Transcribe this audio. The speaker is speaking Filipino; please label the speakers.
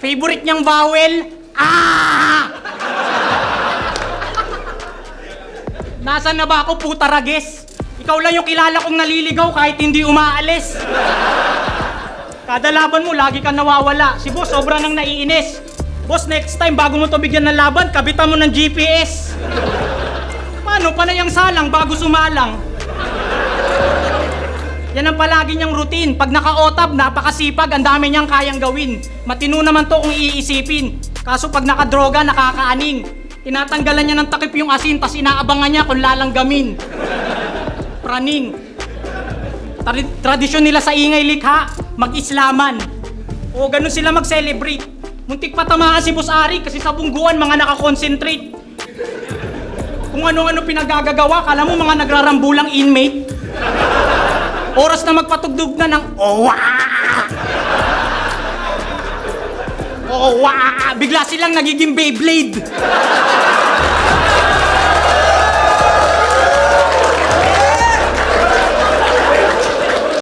Speaker 1: Favorite niyang vowel, Nasaan na ba ako, puta rages? Ikaw lang yung kilala kong naliligaw kahit hindi umaalis. Kada laban mo, lagi kang nawawala. Si boss, sobra nang naiinis. Boss, next time, bago mo to bigyan ng laban, kabitan mo ng GPS. Paano? Panay ang salang bago sumalang. Yan ang palagi niyang routine. Pag naka-otab, napakasipag, ang dami niyang kayang gawin. Matino naman to kung iisipin. Kaso pag nakadroga, nakakaaning. Tinatanggalan niya ng takip yung asin, tas inaabangan niya kung lalanggamin. Praning. Tradisyon nila sa ingay likha, mag-islaman. O ganun sila mag-celebrate. Muntik pa tamaan si Boss Ari kasi sa bungguan mga nakakonsentrate. Kung ano-ano pinagagagawa, kala mo mga nagrarambulang inmate. Oras na magpatugtog na ng owa! Owa! Bigla silang nagiging Beyblade.